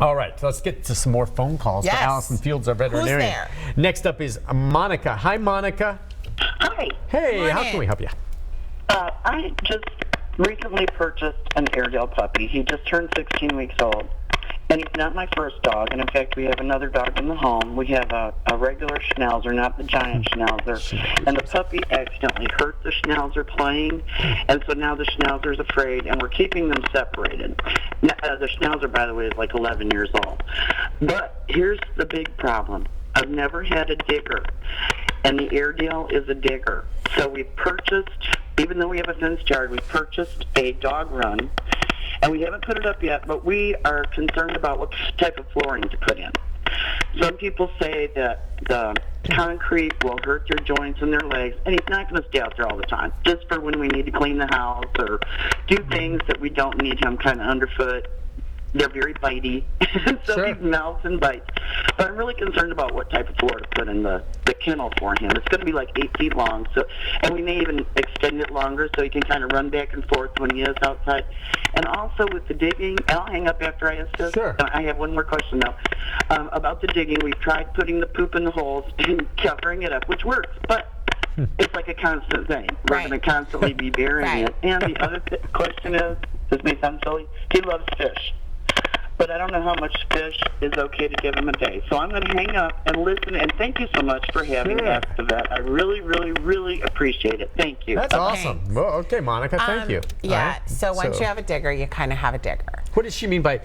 All right, let's get to some more phone calls Yes. for Allison Fields, our veterinarian. there? Next up is Monica. Hi, Monica. Hi. Hey, how Morning. can we help you? I just recently purchased an Airedale puppy. He just turned 16 weeks old. And he's not my first dog. And in fact, we have another dog in the home. We have a regular Schnauzer, not the giant Schnauzer. And the puppy accidentally hurt the Schnauzer playing. And so now the Schnauzer's afraid, and we're keeping them separated. Now, the Schnauzer, by the way, is like 11 years old. But here's the big problem. I've never had a digger. And the Airedale is a digger. So we purchased, even though we have a fenced yard, we purchased a dog run. And we haven't put it up yet, but we are concerned about what type of flooring to put in. Some people say that the concrete will hurt their joints and their legs, and he's not going to stay out there all the time, just for when we need to clean the house or do things that we don't need him kind of underfoot. They're very bitey, so Sure. he melts and bites. But I'm really concerned about what type of floor to put in the kennel for him. It's going to be like 8 feet long, and we may even extend it longer so he can kind of run back and forth when he is outside. And also with the digging, and I'll hang up after I ask this. Sure. I have one more question, though. About the digging, we've tried putting the poop in the holes and covering it up, which works, but it's like a constant thing. We're Right. going to constantly be burying Right. it. And the other question is, this may sound silly, he loves fish. But I don't know how much fish is okay to give him a day. So I'm going to hang up and listen, and thank you so much for having Sure. Ask the Vet. I really, really, really appreciate it. Thank you. That's awesome. Well, okay, Monica, thank you. Yeah, All right. so once you have a digger, you kind of have a digger. What does she mean by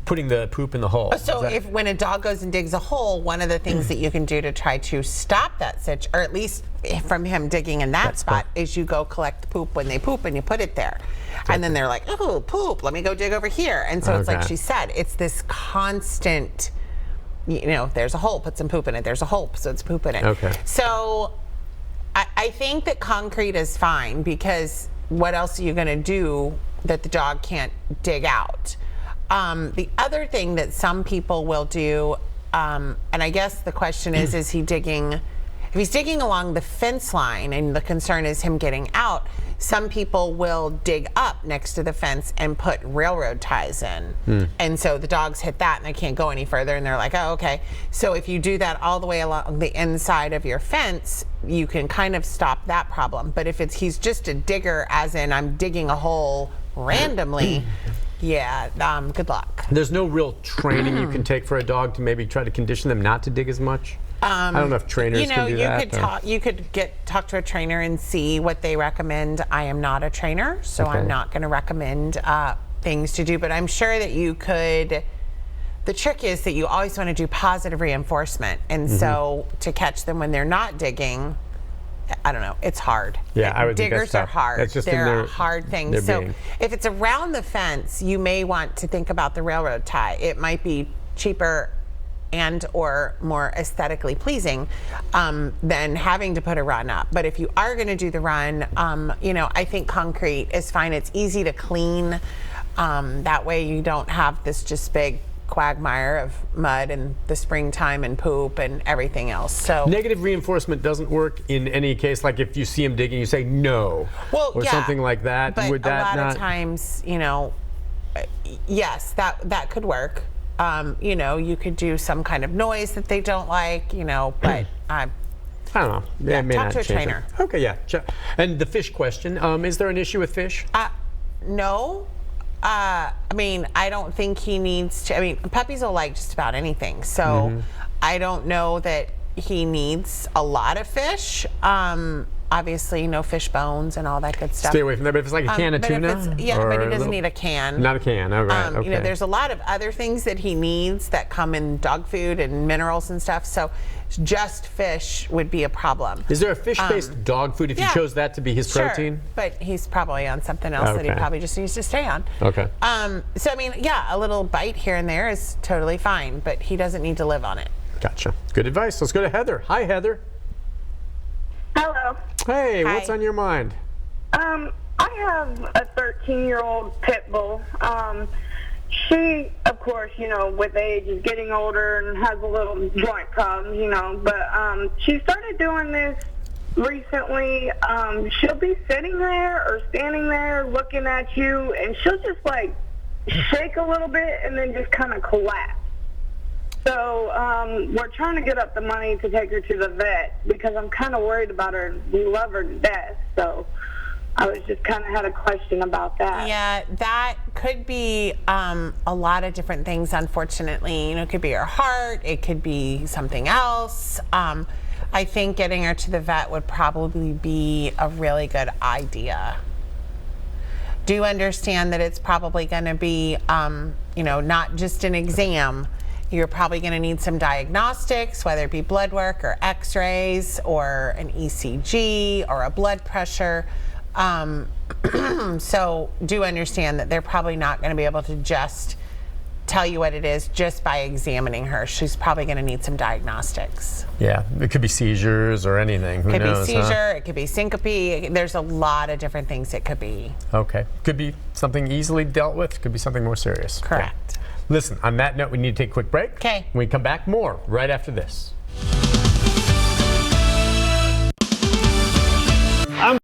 putting the poop in the hole? So Is that- if when a dog goes and digs a hole, one of the things that you can do to try to stop that or at least from him digging in that spot, is you go collect the poop when they poop and you put it there. And then they're like, oh, poop, let me go dig over here. And so it's like Okay. she said, it's this constant, there's a hole, put some poop in it. There's a hole, so it's poop in it. Okay. So I think that concrete is fine, because what else are you going to do that the dog can't dig out? The other thing that some people will do, and I guess the question is he digging, if he's digging along the fence line and the concern is him getting out, some people will dig up next to the fence and put railroad ties in. And so the dogs hit that and they can't go any further, and they're like, oh, okay. So if you do that all the way along the inside of your fence, you can kind of stop that problem. But if he's just a digger, as in I'm digging a hole randomly, yeah, good luck. There's no real training you can take for a dog to maybe try to condition them not to dig as much? I don't know if trainers can do that. You could talk to a trainer and see what they recommend. I am not a trainer, so Okay. I'm not going to recommend things to do, but I'm sure that you could. The trick is that you always want to do positive reinforcement, and so to catch them when they're not digging, I don't know, it's hard. Yeah, I would think that's Diggers are tough. hard. That's just in They're their- a hard thing. their So being. if it's around the fence, you may want to think about the railroad tie. It might be cheaper and or more aesthetically pleasing than having to put a run up. But if you are going to do the run, I think concrete is fine. It's easy to clean. That way you don't have this just big quagmire of mud in the springtime and poop and everything else. So Negative reinforcement doesn't work in any case. Like if you see him digging, you say no, or yeah, something like that. But Would that a lot not? of times, yes, that could work. You could do some kind of noise that they don't like, but I don't know. Yeah, It may talk not to a change trainer. it. Okay, yeah. And the fish question, is there an issue with fish? no. I don't think he needs to. Puppies will like just about anything. So I don't know that he needs a lot of fish. Obviously, no fish bones and all that good stuff. Stay away from that. But if it's like a can of But if tuna? it's- yeah, or but he a doesn't little- need a can. Not a can, all right, okay. There's a lot of other things that he needs that come in dog food and minerals and stuff. So just fish would be a problem. Is there a fish-based dog food if yeah. you chose that to be his Sure, protein? but he's probably on something else that he Okay. probably just needs to stay on. Okay. A little bite here and there is totally fine, but he doesn't need to live on it. Gotcha. Good advice. Let's go to Heather. Hi, Heather. Hello. Hey, Hi. what's on your mind? I have a 13-year-old pit bull. She, of course, with age is getting older and has a little joint problems, but she started doing this recently. She'll be sitting there or standing there looking at you, and she'll just like shake a little bit and then just kind of collapse. So we're trying to get up the money to take her to the vet because I'm kind of worried about her. We love her to death. So I was just kind of had a question about that. Yeah, that could be a lot of different things, unfortunately. You know, it could be her heart. It could be something else. I think getting her to the vet would probably be a really good idea. Do you understand that it's probably going to be, you know, not just an exam? You're probably going to need some diagnostics, whether it be blood work or x-rays or an ECG or a blood pressure. So do understand that they're probably not going to be able to just tell you what it is just by examining her. She's probably going to need some diagnostics. Yeah, it could be seizures or anything. Who It could knows, be seizure, it could be syncope. There's a lot of different things it could be. Okay. Could be something easily dealt with. Could be something more serious. Correct. Okay. Listen, on that note, we need to take a quick break. Okay. When we come back, more right after this.